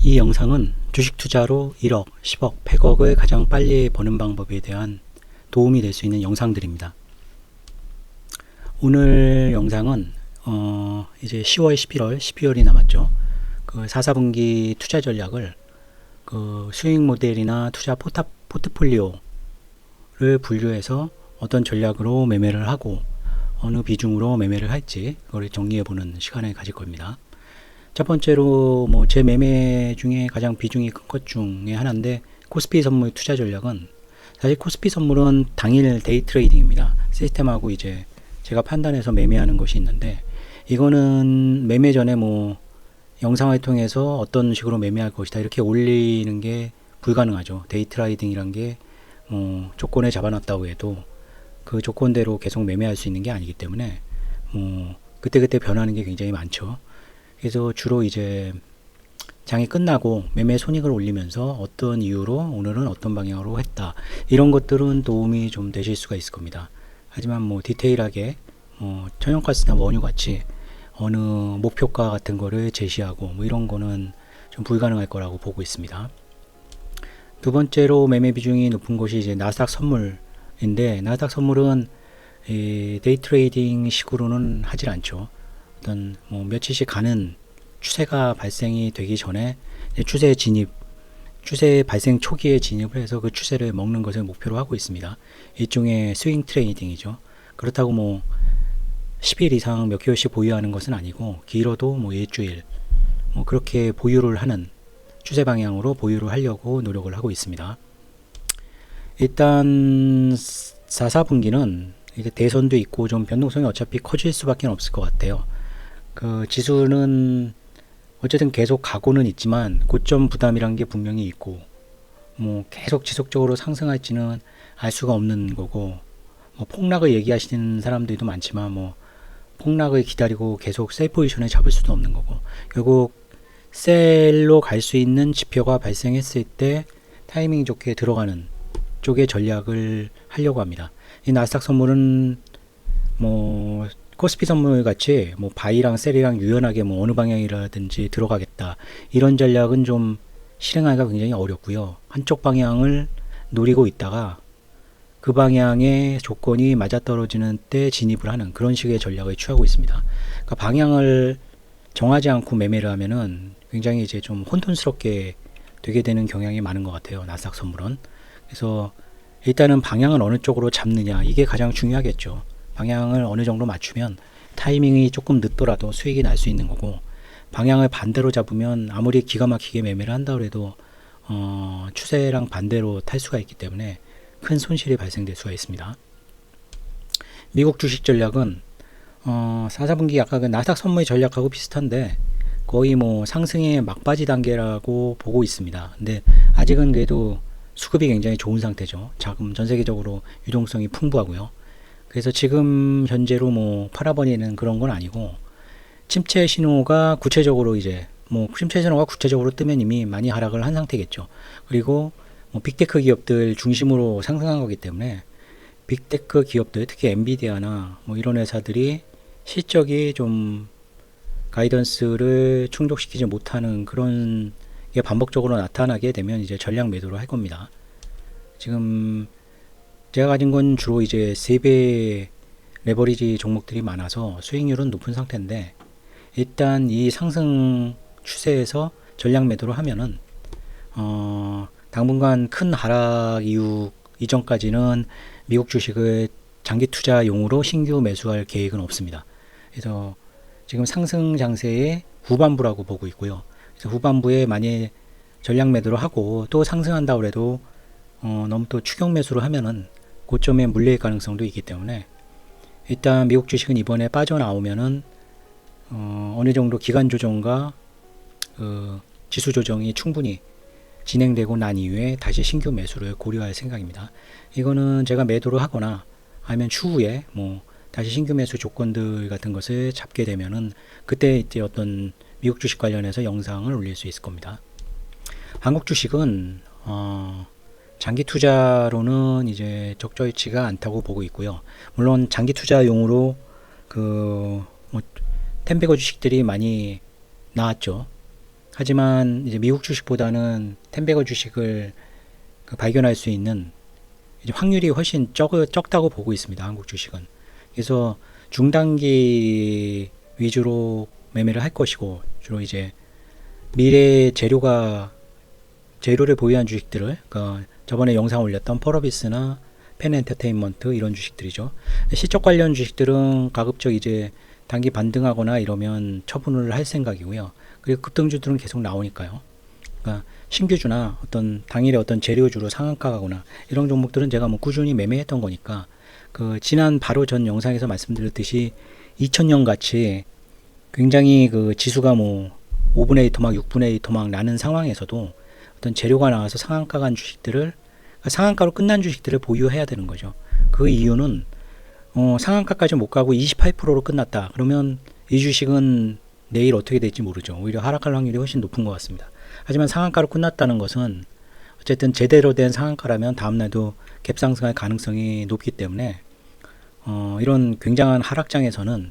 이 영상은 주식 투자로 1억, 10억, 100억을 가장 빨리 버는 방법에 대한 도움이 될 수 있는 영상들입니다. 오늘 영상은 이제 10월, 11월, 12월이 남았죠. 그 4, 4분기 투자 전략을 그 수익 모델이나 투자 포트폴리오를 분류해서 어떤 전략으로 매매를 하고 어느 비중으로 매매를 할지 그걸 정리해 보는 시간을 가질 겁니다. 첫 번째로 제 매매 중에 가장 비중이 큰 것 중에 하나인데, 코스피 선물 투자 전략은 사실 코스피 선물은 당일 데이 트레이딩입니다. 시스템하고 이제 제가 판단해서 매매하는 것이 있는데, 이거는 매매 전에 영상을 통해서 어떤 식으로 매매할 것이다 이렇게 올리는 게 불가능하죠. 데이 트레이딩이란 게 조건에 잡아놨다고 해도 그 조건대로 계속 매매할 수 있는 게 아니기 때문에 그때그때 변하는 게 굉장히 많죠. 그래서 주로 이제 장이 끝나고 매매 손익을 올리면서 어떤 이유로 오늘은 어떤 방향으로 했다, 이런 것들은 도움이 좀 되실 수가 있을 겁니다. 하지만 디테일하게 천연가스나 원유 같이 어느 목표가 같은 거를 제시하고 이런 거는 좀 불가능할 거라고 보고 있습니다. 두 번째로 매매 비중이 높은 곳이 이제 나스닥 선물인데, 나스닥 선물은 데이 트레이딩 식으로는 하질 않죠. 어떤 며칠씩 가는 추세가 발생이 되기 전에 추세 발생 초기에 진입을 해서 그 추세를 먹는 것을 목표로 하고 있습니다. 일종의 스윙 트레이딩이죠. 그렇다고 10일 이상 몇 개월씩 보유하는 것은 아니고, 길어도 일주일 그렇게 보유를 하는 추세 방향으로 보유를 하려고 노력을 하고 있습니다. 일단 4, 4분기는 이제 대선도 있고 좀 변동성이 어차피 커질 수밖에 없을 것 같아요. 그 지수는 어쨌든 계속 가고는 있지만 고점 부담이란 게 분명히 있고, 계속 지속적으로 상승할지는 알 수가 없는 거고, 폭락을 얘기하시는 사람들도 많지만 폭락을 기다리고 계속 셀 포지션을 잡을 수도 없는 거고, 결국 셀로 갈 수 있는 지표가 발생했을 때 타이밍 좋게 들어가는 쪽의 전략을 하려고 합니다. 이 나스닥 선물은 코스피 선물 같이 바이랑 셀이랑 유연하게 어느 방향이라든지 들어가겠다, 이런 전략은 좀 실행하기가 굉장히 어렵고요. 한쪽 방향을 노리고 있다가 그 방향의 조건이 맞아떨어지는 때 진입을 하는 그런 식의 전략을 취하고 있습니다. 그러니까 방향을 정하지 않고 매매를 하면은 굉장히 이제 좀 혼돈스럽게 되게 되는 경향이 많은 것 같아요, 나스닥 선물은. 그래서 일단은 방향을 어느 쪽으로 잡느냐, 이게 가장 중요하겠죠. 방향을 어느 정도 맞추면 타이밍이 조금 늦더라도 수익이 날 수 있는 거고, 방향을 반대로 잡으면 아무리 기가 막히게 매매를 한다 그래도 추세랑 반대로 탈 수가 있기 때문에 큰 손실이 발생될 수가 있습니다. 미국 주식 전략은 4, 4분기 아까 그 나스닥 선물 전략하고 비슷한데 거의 상승의 막바지 단계라고 보고 있습니다. 근데 아직은 그래도 수급이 굉장히 좋은 상태죠. 자금 전 세계적으로 유동성이 풍부하고요. 그래서 지금 현재로 팔아버리는 그런 건 아니고, 침체 신호가 구체적으로 뜨면 이미 많이 하락을 한 상태겠죠. 그리고 빅테크 기업들 중심으로 상승한 거기 때문에 빅테크 기업들, 특히 엔비디아나 이런 회사들이 실적이 좀 가이던스를 충족시키지 못하는 그런 게 반복적으로 나타나게 되면 이제 전략 매도를 할 겁니다. 지금 제가 가진 건 주로 이제 3배 레버리지 종목들이 많아서 수익률은 높은 상태인데, 일단 이 상승 추세에서 전략 매도를 하면은 당분간 큰 하락 이후 이전까지는 미국 주식을 장기 투자용으로 신규 매수할 계획은 없습니다. 그래서 지금 상승 장세의 후반부라고 보고 있고요. 그래서 후반부에 만약 전략 매도를 하고 또 상승한다고 해도 너무 또 추격 매수를 하면은 고점에 물릴 가능성도 있기 때문에, 일단 미국 주식은 이번에 빠져나오면은 어느 정도 기간 조정과 지수 조정이 충분히 진행되고 난 이후에 다시 신규 매수를 고려할 생각입니다. 이거는 제가 매도를 하거나 아니면 추후에 다시 신규 매수 조건들 같은 것을 잡게 되면은 그때 이제 어떤 미국 주식 관련해서 영상을 올릴 수 있을 겁니다. 한국 주식은 장기 투자로는 이제 적절치가 않다고 보고 있고요. 물론 장기 투자용으로 텐베거 주식들이 많이 나왔죠. 하지만 이제 미국 주식보다는 텐베거 주식을 발견할 수 있는 이제 확률이 훨씬 적다고 보고 있습니다. 한국 주식은. 그래서 중단기 위주로 매매를 할 것이고, 주로 이제 미래 재료를 보유한 주식들을, 그러니까 저번에 영상 올렸던 펄어비스나 펜엔터테인먼트 이런 주식들이죠. 시적 관련 주식들은 가급적 이제 단기 반등하거나 이러면 처분을 할 생각이고요. 그리고 급등주들은 계속 나오니까요. 그러니까 신규주나 어떤 당일에 어떤 재료주로 상한가 가거나 이런 종목들은 제가 뭐 꾸준히 매매했던 거니까, 그 지난 바로 전 영상에서 말씀드렸듯이 2000년 같이 굉장히 그 지수가 뭐 5분의 1 토막, 6분의 1 토막 나는 상황에서도 어떤 재료가 나와서 상한가 간 주식들을, 상한가로 끝난 주식들을 보유해야 되는 거죠. 그 이유는 상한가까지 못 가고 28%로 끝났다. 그러면 이 주식은 내일 어떻게 될지 모르죠. 오히려 하락할 확률이 훨씬 높은 것 같습니다. 하지만 상한가로 끝났다는 것은 어쨌든 제대로 된 상한가라면 다음날도 갭상승할 가능성이 높기 때문에 이런 굉장한 하락장에서는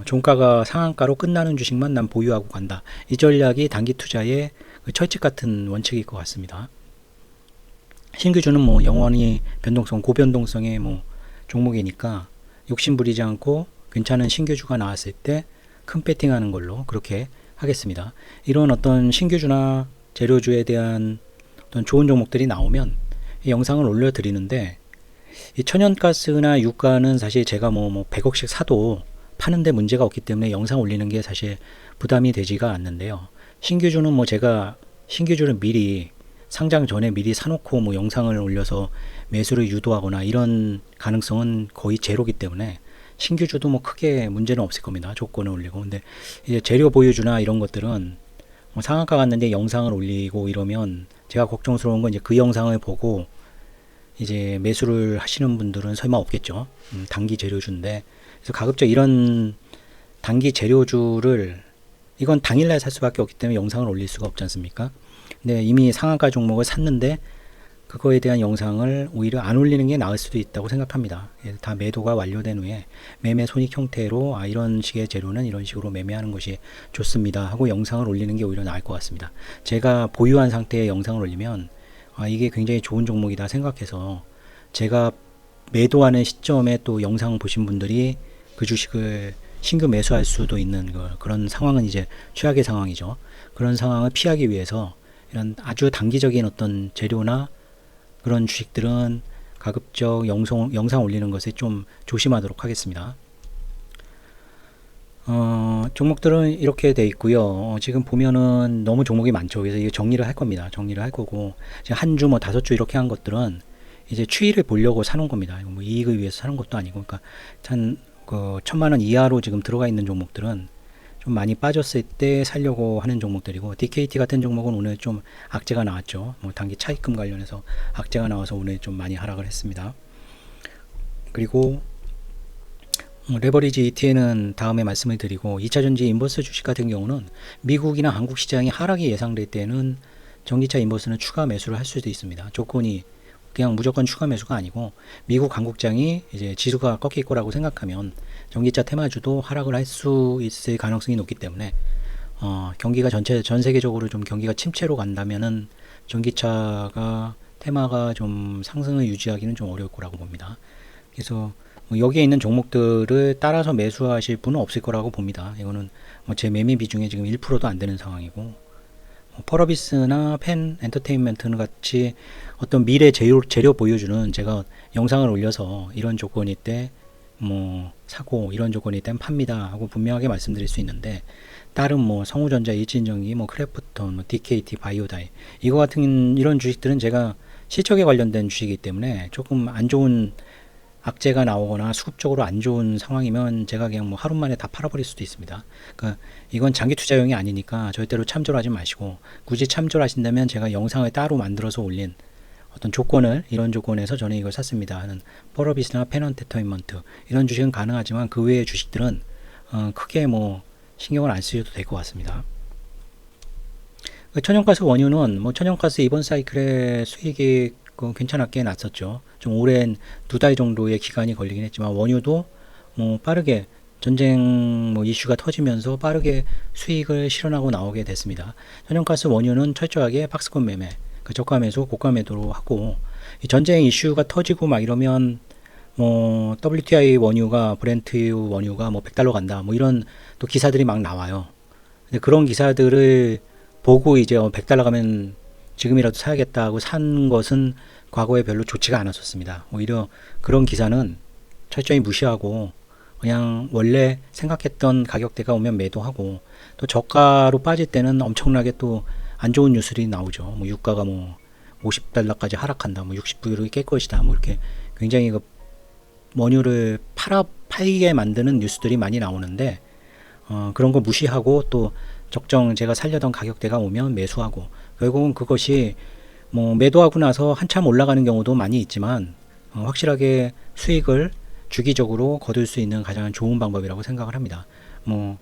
종가가 상한가로 끝나는 주식만 난 보유하고 간다. 이 전략이 단기 투자의 철칙 같은 원칙일 것 같습니다. 신규주는 뭐 영원히 고변동성의 뭐 종목이니까 욕심 부리지 않고 괜찮은 신규주가 나왔을 때 큰 배팅하는 걸로 그렇게 하겠습니다. 이런 어떤 신규주나 재료주에 대한 어떤 좋은 종목들이 나오면 이 영상을 올려드리는데, 이 천연가스나 유가는 사실 제가 뭐 100억씩 사도 파는데 문제가 없기 때문에 영상 올리는 게 사실 부담이 되지가 않는데요. 신규주는 뭐 제가 신규주를 미리 상장 전에 미리 사놓고 뭐 영상을 올려서 매수를 유도하거나 이런 가능성은 거의 제로기 때문에 신규주도 뭐 크게 문제는 없을 겁니다. 조건을 올리고. 근데 이제 재료 보유주나 이런 것들은 뭐 상한가 갔는데 영상을 올리고 이러면 제가 걱정스러운 건 이제 그 영상을 보고 이제 매수를 하시는 분들은 설마 없겠죠. 단기 재료주인데. 그래서 가급적 이런 단기 재료주를, 이건 당일날 살 수밖에 없기 때문에 영상을 올릴 수가 없지 않습니까? 근데 이미 상한가 종목을 샀는데 그거에 대한 영상을 오히려 안 올리는 게 나을 수도 있다고 생각합니다. 다 매도가 완료된 후에 매매 손익 형태로 이런 식의 재료는 이런 식으로 매매하는 것이 좋습니다 하고 영상을 올리는 게 오히려 나을 것 같습니다. 제가 보유한 상태의 영상을 올리면 이게 굉장히 좋은 종목이다 생각해서 제가 매도하는 시점에 또 영상 보신 분들이 그 주식을 신규 매수할 수도 있는 그런 상황은 이제 최악의 상황이죠. 그런 상황을 피하기 위해서 이런 아주 단기적인 어떤 재료나 그런 주식들은 가급적 영상 올리는 것에 좀 조심하도록 하겠습니다. 종목들은 이렇게 돼 있고요. 지금 보면은 너무 종목이 많죠. 그래서 이거 정리를 할 겁니다. 정리를 할 거고, 한 주 뭐 5주 이렇게 한 것들은 이제 추이를 보려고 사놓은 겁니다. 뭐 이익을 위해서 사는 것도 아니고, 그러니까 한 1000만원 이하로 지금 들어가 있는 종목들은 좀 많이 빠졌을 때 살려고 하는 종목들이고, DKT 같은 종목은 오늘 좀 악재가 나왔죠. 뭐 단기 차익금 관련해서 악재가 나와서 오늘 좀 많이 하락을 했습니다. 그리고 레버리지 ETN은 다음에 말씀을 드리고, 2차전지 인버스 주식 같은 경우는 미국이나 한국 시장이 하락이 예상될 때는 전기차 인버스는 추가 매수를 할 수도 있습니다. 조건이 그냥 무조건 추가 매수가 아니고, 미국 한국장이 이제 지수가 꺾일 거라고 생각하면 전기차 테마주도 하락을 할 수 있을 가능성이 높기 때문에 경기가 전 세계적으로 좀 경기가 침체로 간다면은 전기차가 테마가 좀 상승을 유지하기는 좀 어려울 거라고 봅니다. 그래서 여기에 있는 종목들을 따라서 매수하실 분은 없을 거라고 봅니다. 이거는 제 매매 비중에 지금 1%도 안 되는 상황이고, 펄어비스나 펜 엔터테인먼트는 같이 어떤 미래 재료 보여주는, 제가 영상을 올려서 이런 조건일 때 뭐 사고 이런 조건일 땐 팝니다 하고 분명하게 말씀드릴 수 있는데, 다른 뭐 성우전자, 일진전기, 뭐 크래프톤, 뭐 DKT, 바이오다이 이거 같은 이런 주식들은 제가 실적에 관련된 주식이기 때문에 조금 안 좋은 악재가 나오거나 수급적으로 안 좋은 상황이면 제가 그냥 뭐 하루 만에 다 팔아버릴 수도 있습니다. 그러니까 이건 장기 투자용이 아니니까 절대로 참조를 하지 마시고, 굳이 참조를 하신다면 제가 영상을 따로 만들어서 올린 어떤 조건을, 이런 조건에서 저는 이걸 샀습니다 하는 펄어비스나 펜엔터테인먼트 이런 주식은 가능하지만 그 외의 주식들은 크게 뭐 신경을 안 쓰셔도 될 것 같습니다. 천연가스 원유는 뭐 천연가스 이번 사이클에 수익이 괜찮았게 났었죠. 좀 오랜 2달 정도의 기간이 걸리긴 했지만 원유도 뭐 빠르게 전쟁 뭐 이슈가 터지면서 빠르게 수익을 실현하고 나오게 됐습니다. 천연가스 원유는 철저하게 박스권 매매, 그 저가 매수, 고가 매도로 하고, 이 전쟁 이슈가 터지고 막 이러면 뭐 WTI 원유가 브렌트 원유가 뭐 100달러 간다 뭐 이런 또 기사들이 막 나와요. 근데 그런 기사들을 보고 이제 100달러 가면 지금이라도 사야겠다 하고 산 것은 과거에 별로 좋지가 않았었습니다. 오히려 그런 기사는 철저히 무시하고 그냥 원래 생각했던 가격대가 오면 매도하고, 또 저가로 빠질 때는 엄청나게 또 안 좋은 뉴스들이 나오죠. 뭐 유가가 뭐 50달러까지 하락한다, 뭐 60불이 깰 것이다, 뭐 이렇게 굉장히 그 원유를 팔게 만드는 뉴스들이 많이 나오는데, 그런 거 무시하고 또 적정 제가 살려던 가격대가 오면 매수하고, 결국은 그것이 뭐 매도하고 나서 한참 올라가는 경우도 많이 있지만 확실하게 수익을 주기적으로 거둘 수 있는 가장 좋은 방법이라고 생각을 합니다. 뭐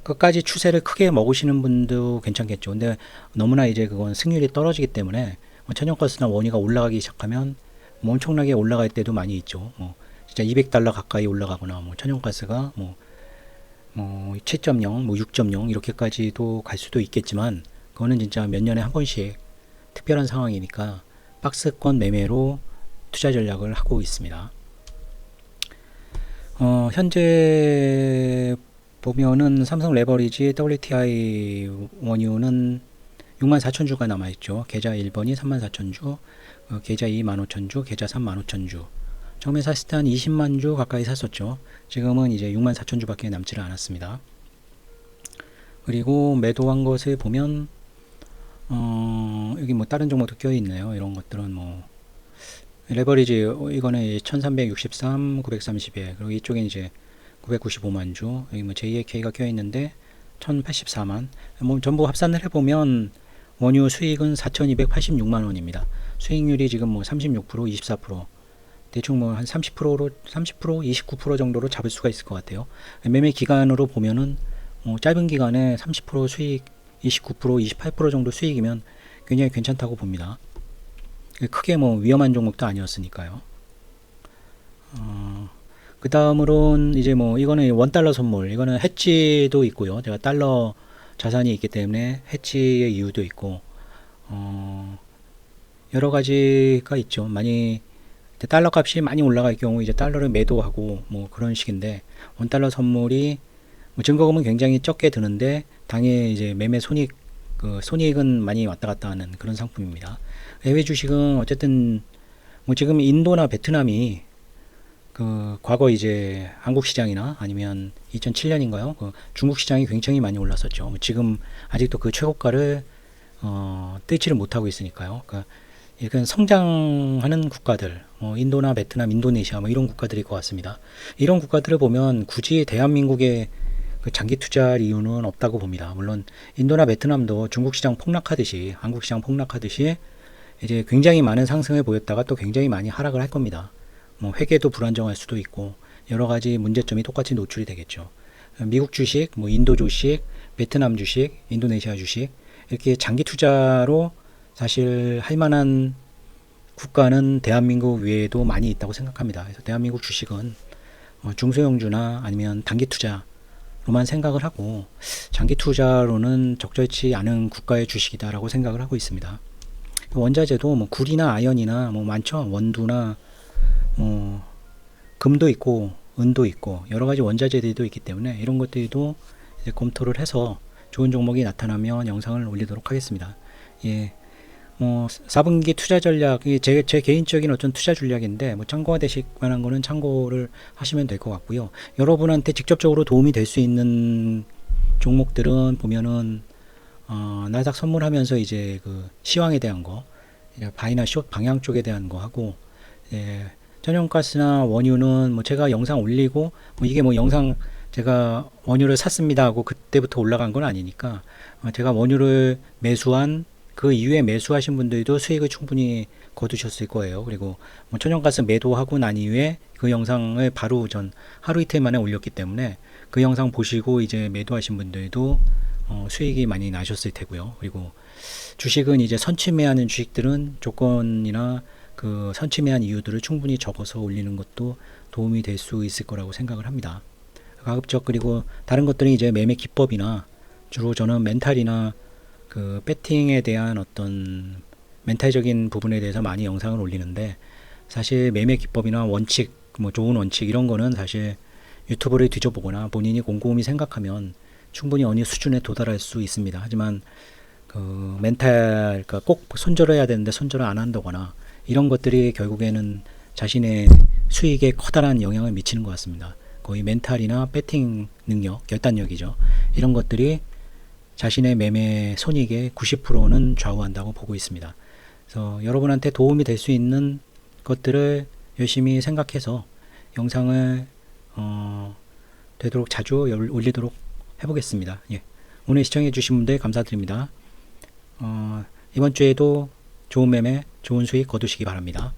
끝까지 추세를 크게 먹으시는 분도 괜찮겠죠. 근데 너무나 이제 그건 승률이 떨어지기 때문에 뭐 천연가스나 원유가 올라가기 시작하면 뭐 엄청나게 올라갈 때도 많이 있죠. 뭐 진짜 200달러 가까이 올라가거나, 뭐 천연가스가 뭐 7.0, 뭐 6.0 이렇게까지도 갈 수도 있겠지만, 그거는 진짜 몇 년에 한 번씩 특별한 상황이니까 박스권 매매로 투자 전략을 하고 있습니다. 현재 보면은 삼성 레버리지 WTI 원유는 64,000주가 남아있죠. 계좌 1번이 34,000주, 계좌 2 15,000주, 계좌 3 15,000주. 처음에 샀을 때 한 20만 주 가까이 샀었죠. 지금은 이제 64,000주밖에 남지를 않았습니다. 그리고 매도한 것을 보면 여기 뭐 다른 종목도 껴 있네요. 이런 것들은 뭐 레버리지 이거는 1363, 931, 그리고 이쪽에 이제 995만 주, 여기 뭐 JAK가 껴 있는데 1084만, 뭐 전부 합산을 해보면 원유 수익은 4286만 원입니다. 수익률이 지금 뭐 36%, 24%, 대충 뭐 한 30%로 30%, 29% 정도로 잡을 수가 있을 것 같아요. 매매 기간으로 보면은 짧은 기간에 30% 수익, 29%, 28% 정도 수익이면 굉장히 괜찮다고 봅니다. 크게 뭐 위험한 종목도 아니었으니까요. 그 다음으로는 이제 뭐 이거는 원달러 선물, 이거는 해치도 있고요. 제가 달러 자산이 있기 때문에 해치의 이유도 있고, 여러 가지가 있죠. 많이 달러 값이 많이 올라갈 경우 이제 달러를 매도하고 뭐 그런 식인데, 원달러 선물이 뭐 증거금은 굉장히 적게 드는데 당해 이제 매매 손익은 많이 왔다 갔다 하는 그런 상품입니다. 해외 주식은 어쨌든 뭐 지금 인도나 베트남이 그 과거 이제 한국 시장이나 아니면 2007년인가요? 그 중국 시장이 굉장히 많이 올랐었죠. 지금 아직도 그 최고가를 뚫지를 못하고 있으니까요. 그러니까 이건 성장하는 국가들, 인도나 베트남, 인도네시아 뭐 이런 국가들일 것 같습니다. 이런 국가들을 보면 굳이 대한민국의 그 장기 투자할 이유는 없다고 봅니다. 물론 인도나 베트남도 중국 시장 폭락하듯이, 한국 시장 폭락하듯이 이제 굉장히 많은 상승을 보였다가 또 굉장히 많이 하락을 할 겁니다. 뭐 회계도 불안정할 수도 있고 여러 가지 문제점이 똑같이 노출이 되겠죠. 미국 주식, 뭐 인도 주식, 베트남 주식, 인도네시아 주식, 이렇게 장기 투자로 사실 할 만한 국가는 대한민국 외에도 많이 있다고 생각합니다. 그래서 대한민국 주식은 중소형주나 아니면 단기 투자로만 생각을 하고, 장기 투자로는 적절치 않은 국가의 주식이다라고 생각을 하고 있습니다. 원자재도 뭐 구리나 아연이나 뭐 많죠. 원두나 뭐 금도 있고 은도 있고 여러 가지 원자재들도 있기 때문에 이런 것들도 이제 검토를 해서 좋은 종목이 나타나면 영상을 올리도록 하겠습니다. 예. 뭐 4분기 투자 전략이 제 개인적인 어떤 투자 전략인데, 뭐 참고가 되실 만한 거는 참고를 하시면 될 것 같고요. 여러분한테 직접적으로 도움이 될 수 있는 종목들은 보면은 나스닥 선물하면서 이제 그 시황에 대한 거, 바이나 숏 방향 쪽에 대한 거 하고, 예, 천연가스나 원유는 뭐 제가 영상 올리고 뭐 이게 뭐 영상 제가 원유를 샀습니다 하고 그때부터 올라간 건 아니니까, 제가 원유를 매수한 그 이후에 매수하신 분들도 수익을 충분히 거두셨을 거예요. 그리고 뭐 천연가스 매도하고 난 이후에 그 영상을 바로 전 하루 이틀 만에 올렸기 때문에 그 영상 보시고 이제 매도하신 분들도 수익이 많이 나셨을 테고요. 그리고 주식은 이제 선취매하는 주식들은 조건이나 그 선취매한 이유들을 충분히 적어서 올리는 것도 도움이 될 수 있을 거라고 생각을 합니다. 가급적. 그리고 다른 것들은 이제 매매 기법이나 주로 저는 멘탈이나 그 배팅에 대한 어떤 멘탈적인 부분에 대해서 많이 영상을 올리는데, 사실 매매 기법이나 원칙, 뭐 좋은 원칙 이런 거는 사실 유튜브를 뒤져보거나 본인이 곰곰이 생각하면 충분히 어느 수준에 도달할 수 있습니다. 하지만 그 멘탈, 그러니까 꼭 손절해야 되는데 손절을 안 한다거나 이런 것들이 결국에는 자신의 수익에 커다란 영향을 미치는 것 같습니다. 거의 멘탈이나 배팅 능력, 결단력이죠. 이런 것들이 자신의 매매 손익의 90%는 좌우한다고 보고 있습니다. 그래서 여러분한테 도움이 될 수 있는 것들을 열심히 생각해서 영상을 되도록 자주 올리도록 해보겠습니다. 예. 오늘 시청해주신 분들 감사드립니다. 이번 주에도 좋은 매매, 좋은 수익 거두시기 바랍니다.